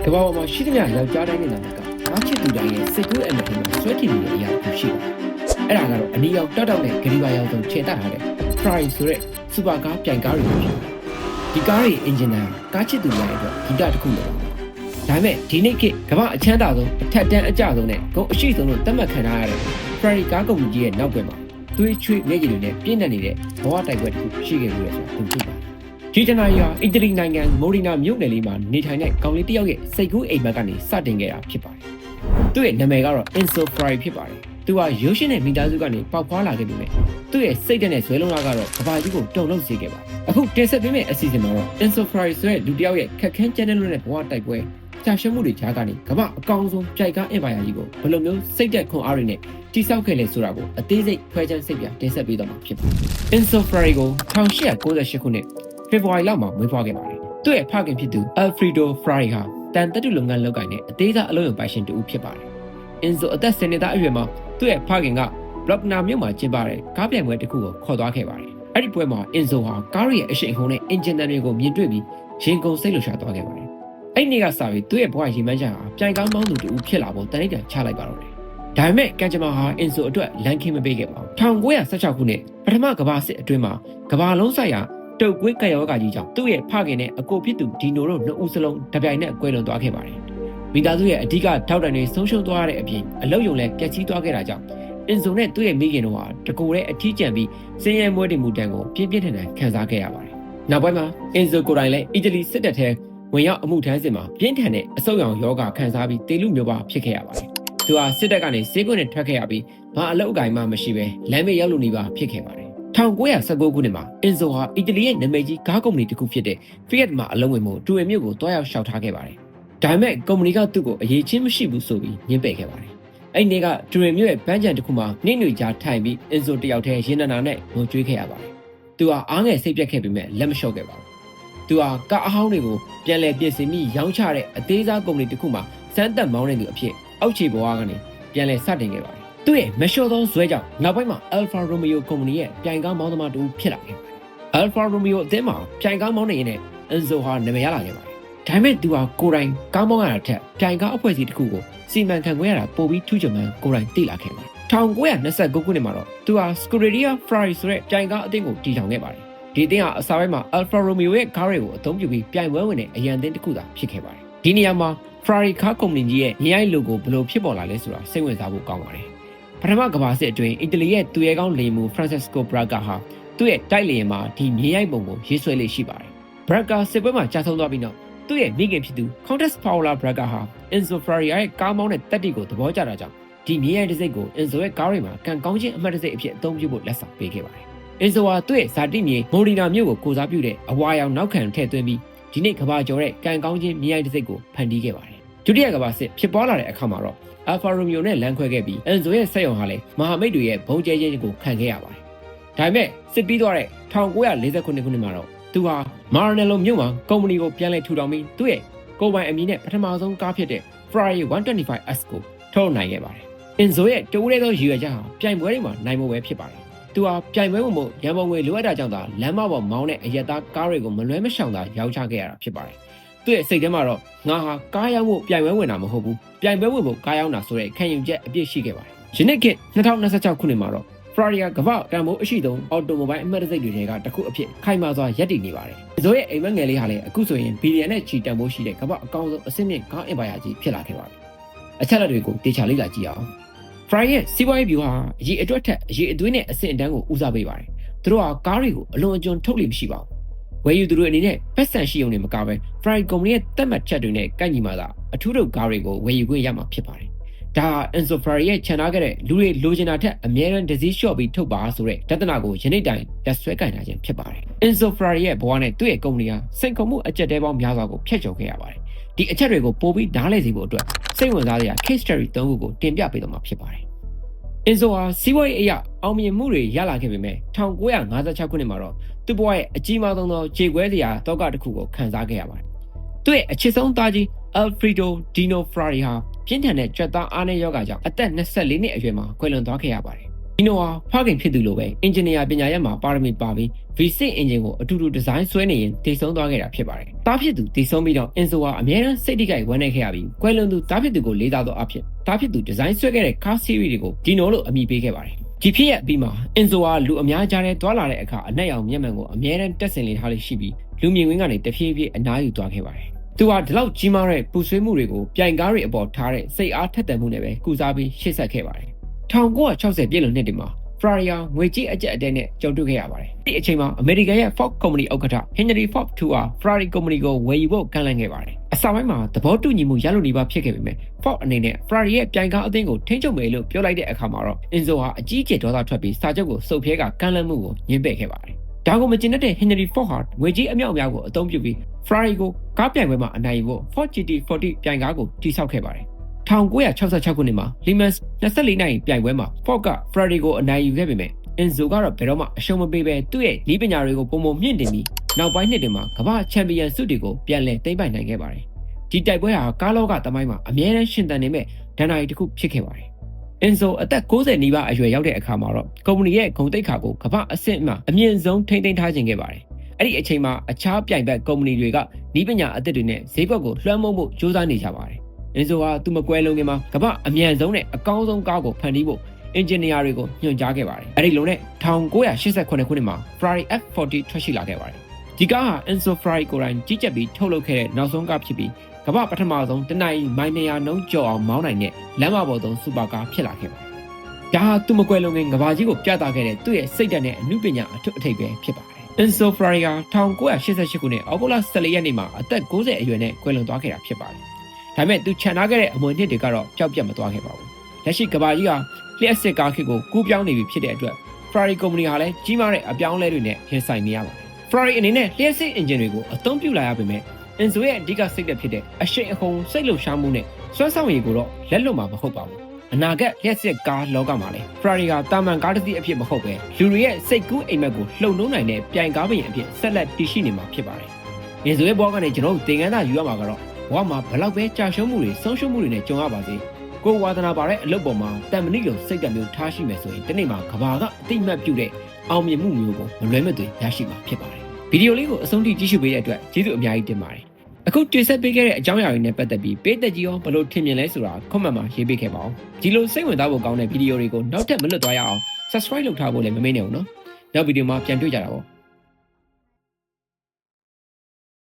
ကဘာပေါ်မှာရှိသမျှယောက်ျားတိုင်းနဲ့နာမကငါချစ်သူတိုင်းရဲ့စိတ်ကူးအမတ်ထဲမှာဆွဲထင်နေတဲ့အရာတစ်ခုရှိပါတယ်။အဲ့ဒါကတော့အနီရောင်တောက်တောက်နဲ့ဂရီဘာရောင်စုံခြေတက်ထားတဲ့ Ferrari ဆိုတဲ့စူပါကားပြိုင်ကားတွေဖြစ်ပါတယ်။ဒီကားရဲ့အင်ဂျင်နာကားချစ်သူတိုင်းအတွက်ဂီတတစ်ခုလိုပါ။ဒါပေမဲ့ဒီနေ့ခေတ်ကမ္ဘာအချမ်းသာဆုံးအထက်တန်းအကျဆုံးနဲ့ဂုဏ်အရှိဆုံးလို့သတ်မှတ်ခံထားရတဲ့ Ferrari ကားကုမ္ပဏီကြီးရဲ့နောက်ကွယ်မှာသွေးချွေးမျက်ရည်တွေနဲ့ပြည့်နေနေတဲ့ဘဝတိုက်ပွဲတစ်ခုရှိခဲ့လို့ဆိုသူဖြစ်ပါတယ်။ဒီတနာရီဟာအီတလီနိုင်ငံမိုရီနာမြို့နယ်လေးမှာနေထိုင်တဲ့ကောင်လေးတစ်ယောက်ရဲ့စိတ်ကူးအိမ်မက်ကနေစတင်ခဲ့တာဖြစ်ပါတယ်။သူ့ရဲ့နာမည်ကတော့ Enzo Ferrari ဖြစ်ပါတယ်။သူဟာရုပ်ရှင်နဲ့မိသားစုကနေပေါက်ဖွားလာခဲ့ပြီးမြဲသူ့ရဲ့စိတ်ဓာတ်နဲ့ဇွဲလုံးသားကတော့ကဘာကြီးကိုတုန်လှုပ်စေခဲ့ပါတယ်။အခုတင်ဆက်ပေးမယ့်အစီအစဉ်မှာတော့ Enzo Ferrari ဆိုတဲ့လူတစ်ယောက်ရဲ့ခက်ခဲကြမ်းတမ်းလွန်းတဲ့ဘဝတိုက်ပွဲကြာရှုံးမှုတွေကြားကနေကမ္ဘာအကောင်ဆုံးကြိုက်ကားအင်ပါယာကြီးကိုဘယ်လိုမျိုးစိတ်သက်ခွန်အားတွေနဲ့တိစောက်ခဲ့လဲဆိုတာကိုအသေးစိတ်ခွဲခြမ်းစိတ်ပြတင်ဆက်ပေးတော့မှာဖြစ်ပါတယ်။ Enzo Ferrari ကို1898ခုနှစ်ဖေဖော်ဝါရီလမှာမွေးဖွားခဲ့ပါတယ်။သူ့ရဲ့ဖခင်ဖြစ်သူ Alfredo Ferrari ဟာတန်တက်တူလုပ်ငန်းလုပ်ကိုင်တဲ့အသေးစားအလုပ်ရုံပိုင်ရှင်တူဖြစ်ပါတယ်။ Enzo အသက်10နှစ်သားအရွယ်မှာသူ့ရဲ့ဖခင်က Bologna မြို့မှာကျင်းပတဲ့ကားပြိုင်ပွဲတစ်ခုကိုခေါ်သွားခဲ့ပါတယ်။အဲ့ဒီပွဲမှာ Enzo ဟာကားရဲ့အရှိန်ဟုန်နဲ့အင်ဂျင်တန်တွေကိုမြင်တွေ့ပြီးရင်ကုန်စိတ်လှုပ်ရှားသွားခဲ့ပါတယ်။အဲ့ဒီနေ့ကစပြီးသူ့ရဲ့ဘဝရည်မှန်းချက်ဟာပြိုင်ကားမောင်းသူတူဖြစ်လာဖို့တန်လိုက်တန်ချလိုက်ပါတော့တယ်။ဒါပေမဲ့ကံကြမ္မာဟာ Enzo အတွက်လမ်းခင်းမပေးခဲ့ပါဘူး။1916ခုနှစ်ပထမကမ္ဘာစစ်အတွင်းမှာကမ္ဘာလုံးဆိုင်ရာတုတ်ကွေးကရောဂါကြီးကြောင့်သူ့ရဲ့ဖခင်နဲ့အကိုဖြစ်သူဒီနိုတို့နှစ်ဦးစလုံးတပြိုင်နက်ကွဲလွန်သွားခဲ့ပါတယ်။မိသားစုရဲ့အဓိကထောက်တိုင်တွေဆုံးရှုံးသွားတဲ့အပြင်အလုပ်ရုံလည်းပျက်စီးသွားခဲ့တာကြောင့်Enzo နဲ့သူ့ရဲ့မိခင်တို့ဟာတကူတဲ့အထီးကျန်ပြီးစင်းရဲမွဲတေမှုတန်ကိုပြင်းပြင်းထန်ထန်ခံစားခဲ့ရပါတယ်။နောက်ပိုင်းမှာ Enzo ကိုယ်တိုင်လည်းအီတလီစစ်တပ်ထဲဝင်ရောက်အမှုထမ်းစစ်မှာပြင်းထန်တဲ့အဆုတ်ရောင်ယောဂခံစားပြီးတေလူမျိုးပါဖြစ်ခဲ့ရပါတယ်။သူဟာစစ်တပ်ကနေဆေးကွင်းနဲ့ထွက်ခဲ့ရပြီးဘာအလုပ်အကိုင်မှမရှိဘဲလမ်းမေးရောက်လို့နေပါဖြစ်ခဲ့ပါတယ်။1919ခုနှစ်မှာ Enzo ဟာအီတလီရဲ့နာမည်ကြီးကားကုမ္ပဏီတစ်ခုဖြစ်တဲ့ Fiat မှာအလုပ်ဝင်မှုတူရမြို့ကိုတွားရောက်လျှောက်ထားခဲ့ပါတယ်။ဒါပေမဲ့ကုမ္ပဏီကသူ့ကိုအရေးချင်းမရှိဘူးဆိုပြီးညှင်းပယ်ခဲ့ပါတယ်။အဲ့ဒီနေ့ကတူရမြို့ရဲ့ပန်းခြံတစ်ခုမှာနှိမ့်ညွေကြားထိုင်ပြီး Enzo တယောက်တည်းရင်နာနာနဲ့ငိုကြွေးခဲ့ရပါတယ်။သူဟာအားငယ်စိတ်ပြတ်ခဲ့ပေမဲ့လက်မလျှော့ခဲ့ပါဘူး။သူဟာကားအဟောင်းတွေကိုပြန်လည်ပြင်ဆင်ပြီးရောင်းချတဲ့အသေးစားကုမ္ပဏီတစ်ခုမှာစမ်းသပ်မောင်းနေသူအဖြစ်အောက်ခြေဘဝကနေပြန်လည်စတင်ခဲ့ပါတယ်။သူ့ရဲ့မလျှော့သောဇွဲကြောင့်နောက်ပိုင်းမှာ Alfa Romeo ကုမ္ပဏီရဲ့ပြိုင်ကားမောင်းသမားတူဖြစ်လာခဲ့ပါတယ်။ Alfa Romeo အသင်းမှာပြိုင်ကားမောင်းနေရင် Enzo ဟာနာမည်ရလာခဲ့ပါတယ်။ဒါပေမဲ့သူဟာကိုယ်တိုင်ကားမောင်းရတာထက်ပြိုင်ကားအဖွဲ့အစည်းတစ်ခုကိုစီမံခန့်ခွဲရတာပိုပြီးထူးချွန်မှန်းကိုယ်တိုင်သိလာခဲ့ပါတယ်။1929ခုနှစ်မှာတော့သူဟာ Scuderia Ferrari ဆိုတဲ့ပြိုင်ကားအသင်းကိုတည်ထောင်ခဲ့ပါတယ်။ဒီအသင်းဟာအစပိုင်းမှာ Alfa Romeo ရဲ့ကားတွေကိုအသုံးပြုပြီးပြိုင်ပွဲဝင်တဲ့အရန်အသင်းတစ်ခုသာဖြစ်ခဲ့ပါတယ်။ဒီနေရာမှာ Ferrari ကားကုမ္ပဏီကြီးရဲ့မြေရိုက် logo ဘယ်လိုဖြစ်ပေါ်လာလဲဆိုတာစိတ်ဝင်စားဖို့ကောင်းပါတယ်။ပထမကမ္ဘာစစ်အတွင်းအီတလီရဲ့သူရဲကောင်းလေယာဉ်မှူး Francesco Bragga ဟာသူ့ရဲ့တိုက်လေယာဉ်မှာဒီမြေရိုက်ပုံကိုရေးဆွဲလေးရှိပါတယ်။ Bragga စစ်ပွဲမှာကြာဆုံးသွားပြီးနောက်သူ့ရဲ့မိခင်ဖြစ်သူ Countess Paola Bragga ဟာ Enzo Ferrari ရဲ့ကားမောင်းတဲ့တက်တီကိုသဘောကျတာကြောင့်ဒီမြေရိုက်တစ်စိတ်ကို Enzo ရဲ့ကားတွေမှာကံကောင်းခြင်းအမှတ်တစ်စိတ်အဖြစ်အသုံးပြုဖို့လက်ဆောင်ပေးခဲ့ပါတယ်။ Enzo ဟာသူ့ရဲ့ဇာတိမြေမိုရီနာမြို့ကိုကိုစားပြုတဲ့အဝါရောင်နောက်ခံထည့်သွင်းပြီးဒီနေ့ကမ္ဘာကျော်တဲ့ကံကောင်းခြင်းမြေရိုက်တစ်စိတ်ကိုဖန်တီးခဲ့ပါတယ်။ဒုတိယကမ္ဘာစစ်ဖြစ်ပွားလာတဲ့အခါမှာတော့ Alfa Romeo နဲ့လမ်းခွဲခဲ့ပြီး Enzo ရဲ့စက်ရုံဟာလည်းမဟာမိတ်တွေရဲ့ဘုံကျဲခြင်းကိုခံခဲ့ရပါတယ်။ဒါပေမဲ့စစ်ပြီးသွားတဲ့1949ခုနှစ်မှာတော့သူဟာ Maranello မြို့မှာကုမ္ပဏီကိုပြန်လည်ထူထောင်ပြီးသူ့ရဲ့ကိုယ်ပိုင်အမည်နဲ့ပထမဆုံးကားဖြစ်တဲ့ Ferrari 125S ကိုထုတ်နိုင်ခဲ့ပါတယ်။ Enzo ရဲ့တိုးရဲသောရည်ရွယ်ချက်ဟာပြိုင်ပွဲတွေမှာနိုင်ဖို့ပဲဖြစ်ပါတယ်။သူဟာပြိုင်ပွဲမှာရန်ပုံငွေလိုအပ်တာကြောင့်သာလမ်းမပေါ်မောင်းတဲ့အရက်သားကားတွေကိုမလွဲမရှောင်သာရောင်းချခဲ့ရတာဖြစ်ပါတယ်။သူ့ရဲ့စိတ်ထဲမှာတော့ငါဟာကားရောင်းဖို့ပြိုင်ပွဲဝင်တာမဟုတ်ဘူး။ပြိုင်ပွဲဝင်ဖို့ကားရောင်းတာဆိုတဲ့ခံယူချက်အပြည့်ရှိခဲ့ပါတယ်။ယနေ့ခေတ်2026ခုနှစ်မှာတော့Ferrari ကမ္ဘာတန်ဖိုးအရှိဆုံးအော်တိုမိုဘိုင်းအမှတ်တံဆိပ်တွေထဲကတစ်ခုအဖြစ်ခိုင်မာစွာရပ်တည်နေပါတယ်။ Enzo ရဲ့အိမ်မက်ငယ်လေးဟာလည်းအခုဆိုရင်ဘီလီယံနဲ့ချီတန်ဖိုးရှိတဲ့ကမ္ဘာအကောင်းဆုံးအဆင့်မြင့်ကားအင်ပါယာကြီးဖြစ်လာခဲ့ပါပြီ။အချက်အလက်တွေကိုတေချာလေ့လာကြည့်အောင်။ Ferrari ရဲ့စီးပွားရေးဗျူဟာအရေးအတွက်ထက်အရေးအသွေးနဲ့အဆင့်အတန်းကိုဦးစားပေးပါတယ်။သူတို့ဟာကားတွေကိုအလွန်အကျွံထုတ်လို့မရှိပါဘူး။ဝယ်ယူသူတွေအနေနဲ့ပတ်စံရှိုံနဲ့မကဘဲ Ferrari ကုမ္ပဏီရဲ့သတ်မှတ်ချက်တွေနဲ့ကိုက်ညီမှသာအထူးထုတ်ကားတွေကိုဝယ်ယူခွင့်ရမှာဖြစ်ပါတယ်။ဒါဟာ Enzo Ferrari ရဲ့ခြံထားခဲ့တဲ့လူတွေလိုချင်တာထက်အများရန်ဒဇီးလျှော့ပြီးထုတ်ပါဆိုတဲ့တသနာကိုယနေ့တိုင်လက်ဆွဲကင်ထားခြင်းဖြစ်ပါတယ်။ Enzo Ferrari ရဲ့ဘဝနဲ့သူ့ရဲ့ကုမ္ပဏီဟာစိန်ခေါ်မှုအကျက်တဲပေါင်းများစွာကိုဖျက်ချော်ခဲ့ရပါတယ်။ဒီအချက်တွေကိုပိုပြီးနားလည်စေဖို့အတွက်စိတ်ဝင်စားစရာ case study 3ခုကိုတင်ပြပေးတော့မှာဖြစ်ပါတယ်။ Enzo ဟာစီးပွားရေးအရာအောင်မြင်မှုတွေရလာခဲ့ပေမဲ့1956ခုနှစ်မှာတော့သူ့ဘဝရဲ့အကြီးမားဆုံးသောခြေခွဲစရာတောကတစ်ခုကိုခံစားခဲ့ရပါတယ်။သူ့ရဲ့အချစ်ဆုံးသားကြီး Alfredo Dino Ferrari ဟာပြင်းထန်တဲ့ကြွက်သားအားနည်းရောဂါကြောင့်အသက်24နှစ်အရွယ်မှာကွယ်လွန်သွားခဲ့ရပါတယ်။ ဒီနိုဟာဖခင်ဖြစ်သူလိုပဲအင်ဂျင်နီယာပညာရပ်မှာပါရမီပါပြီး V6 အင်ဂျင်ကိုအတူတူဒီဇိုင်းဆွဲနေရင်တည်ဆုံးသွားခဲ့တာဖြစ်ပါတယ်။တားဖြစ်သူတည်ဆုံးပြီးတော့အင်ဆိုဟာအများအားစိတ်တိကျဝမ်းနည်းခဲ့ရပြီးကွယ်လွန်သူတားဖြစ်သူကိုလေးစားသောအဖြစ်တားဖြစ်သူဒီဇိုင်းဆွဲခဲ့တဲ့ car series တွေကိုဒီနိုလို့အမည်ပေးခဲ့ပါတယ်။ဒီဖြစ်ရပြီးမှာအင်ဆိုဟာလူအများကြားထဲတွာလာတဲ့အခါအနက်ရောင်မျက်မှန်ကိုအများအားတက်ဆင်လေးထားလေးရှိပြီးလူမြင်ကွင်းကနေတဖြည်းဖြည်းအနားယူသွားခဲ့ပါတယ်။သူဟာဒီလောက်ကြီးမားတဲ့ပူဆွေးမှုတွေကိုပြိုင်ကားတွေအပေါ်ထားတဲ့စိတ်အားထက်သန်မှုနဲ့ပဲကုစားပြီးရှေ့ဆက်ခဲ့ပါတယ်။1960ပြည့်လွန်နှစ်တွေမှာFerrari ငွေကြေးအကျပ်အတည်းနဲ့ကြုံတွေ့ခဲ့ရပါတယ်။ဒီအချိန်မှာအမေရိကန်ရဲ့ Ford Company ဥက္ကဋ္ဌ Henry Ford II ဟာ Ferrari Company ကိုဝယ်ယူဖို့ကမ်းလှမ်းခဲ့ပါတယ်။အစပိုင်းမှာသဘောတူညီမှုရလို့နေပါဖြစ်ခဲ့ပေမဲ့ Ford အနေနဲ့ Ferrari ရဲ့ပြိုင်ကားအသင်းကိုထိန်းချုပ်မယ်လို့ပြောလိုက်တဲ့အခါမှာတော့ Enzo ဟာအကြီးအကျယ်ဒေါသထွက်ပြီးစာချုပ်ကိုစုပ်ဖြဲကကမ်းလှမ်းမှုကိုညှင်းပယ်ခဲ့ပါတယ်။ဒါကိုမကျင်တဲ့ Henry Ford ဟာငွေကြေးအမြောက်အများကိုအသုံးပြုပြီး Ferrari ကိုကားပြိုင်ပွဲမှာအနိုင်ယူဖို့ Ford GT40 ပြိုင်ကားကိုတည်ဆောက်ခဲ့ပါတယ်။1966ခုနှစ်မှာ Le Mans 24နိုင်ပြိုင်ပွဲမှာ Ford က Ferrari ကိုအနိုင်ယူခဲ့ပေမဲ့Enzo ကတော့ဘယ်တော့မှအရှုံးမပေးဘဲသူ့ရဲ့ဤပညာတွေကိုပုံပုံမြင့်တင်ပြီးနောက်ပိုင်းနှစ်တွေမှာကမ္ဘာချန်ပီယံဆုတွေကိုပြန်လည်သိမ်းပိုက်နိုင်ခဲ့ပါတယ်။ဒီတိုက်ပွဲဟာကားလောကသမိုင်းမှာအမြဲတမ်းရှင်သန်နေမဲ့ဒဏ္ဍာရီတစ်ခုဖြစ်ခဲ့ပါတယ်။ Enzo အသက်60နီးပါးအရွယ်ရောက်တဲ့အခါမှာတော့ကုမ္ပဏီရဲ့ဂုဏ်သိက္ခာကိုကမ္ဘာအဆင့်အမြင့်ဆုံးထိန်းသိမ်းထားခြင်းခဲ့ပါတယ်။အဲ့ဒီအချိန်မှာအခြားပြိုင်ဘက်ကုမ္ပဏီတွေကဤပညာအသစ်တွေနဲ့ဈေးကွက်ကိုလွှမ်းမိုးဖို့ကြိုးစားနေကြပါတယ်။ Enzo ဟာသူမကွဲလုံးခင်မှာကမ္ဘာအမြန်ဆုံးနဲ့အကောင်းဆုံးကားကိုဖန်တီးဖို့အင်ဂျင်နီယာတွေကိုညွှန်ကြားခဲ့ပါတယ်။အဲဒီလိုနဲ့1988ခုနှစ်မှာ Ferrari F40 ထွက်ရှိလာခဲ့ပါတယ်။ဒီကားဟာ Enzo Ferrari ကိုယ်တိုင်ကြီးကြပ်ပြီးထုတ်လုပ်ခဲ့တဲ့နောက်ဆုံးကားဖြစ်ပြီးကမ္ဘာပထမဆုံးတနင်္လာမိုင်200နှုန်းကျော်အောင်မောင်းနိုင်တဲ့လမ်းမပေါ်သုံးစူပါကားဖြစ်လာခဲ့ပါတယ်။ဒါဟာသူမကွယ်လွန်ခင်ကမ္ဘာကြီးကိုပြသခဲ့တဲ့သူ့ရဲ့စိတ်ဓာတ်နဲ့အမှုပညာအထွတ်အထိပ်ပဲဖြစ်ပါတယ်။ Enzo Ferrari က1988ခုနှစ်အောက်တိုဘာ14ရက်နေ့မှာအသက်60အရွယ်နဲ့ကွယ်လွန်သွားခဲ့တာဖြစ်ပါတယ်။ဒါပေမဲ့သူခြံထားခဲ့တဲ့အမွေနှစ်တွေကတော့ပျောက်ပြတ်မသွားခဲ့ပါဘူး။လက်ရှိကမ္ဘာကြီးကလျှက်စစ်ကားခေတ်ကိုကူးပြောင်းနေပြီဖြစ်တဲ့အတွက် Ferrari Company ဟာလည်းကြီးမားတဲ့အပြောင်းအလဲတွေနဲ့ရင်ဆိုင်နေရပါတယ်။ Ferrari အနေနဲ့လျှက်စစ်အင်ဂျင်တွေကိုအသုံးပြုလာရပေမဲ့ Enzo ရဲ့အဓိကစိတ်သက်ဖြစ်တဲ့အရှိန်အဟုန်စိတ်လှုပ်ရှားမှုနဲ့စွမ်းဆောင်ရည်ကိုတော့လက်လွတ်မှာမဟုတ်ပါဘူး။အနာဂတ်လျှက်စစ်ကားလောကမှာလည်း Ferrari ကတာမန်ကားတစ်စီးအဖြစ်မဟုတ်ပဲလူတွေရဲ့စိတ်ကူးအိမ်မက်ကိုလှုံ့နှိုးနိုင်တဲ့ပြိုင်ကားပင်အဖြစ်ဆက်လက်တည်ရှိနေမှာဖြစ်ပါတယ်။ Enzo ရဲ့ဘဝကနေကျွန်တော်တို့သင်ခန်းစာယူရမှာကတော့ဘဝမှာဘလောက်ပဲကြာရှုံးမှုတွေဆုံးရှုံးမှုတွေနဲ့ကြုံရပါစေကိုဝါသနာပါတဲ့အလုပ်ပေါ်မှာတန်မဏိလိုစိတ်ဓာတ်မျိုးထားရှိမယ်ဆိုရင်ဒီနေ့မှာကဘာကအတိမတ်ပြုတဲ့အောင်မြင်မှုမျိုးကိုမလွဲမသွေရရှိမှာဖြစ်ပါတယ်။ဗီဒီယိုလေးကိုအဆုံးထိကြည့်ရှုပေးတဲ့အတွက်ကျေးဇူးအများကြီးတင်ပါတယ်။အခုတင်ဆက်ပေးခဲ့တဲ့အကြောင်းအရာတွေနဲ့ပတ်သက်ပြီးပေးသက်ကြီးရောဘယ်လိုထင်မြင်လဲဆိုတာ comment မှာရေးပေးခဲ့ပါဦး။ဒီလိုစိတ်ဝင်စားဖို့ကောင်းတဲ့ဗီဒီယိုတွေကိုနောက်ထပ်မလွတ်သွားရအောင် subscribe လုပ်ထားဖို့လည်းမမေ့နဲ့ဘူးနော်။နောက်ဗီဒီယိုမှာပြန်တွေ့ကြတာပေါ့။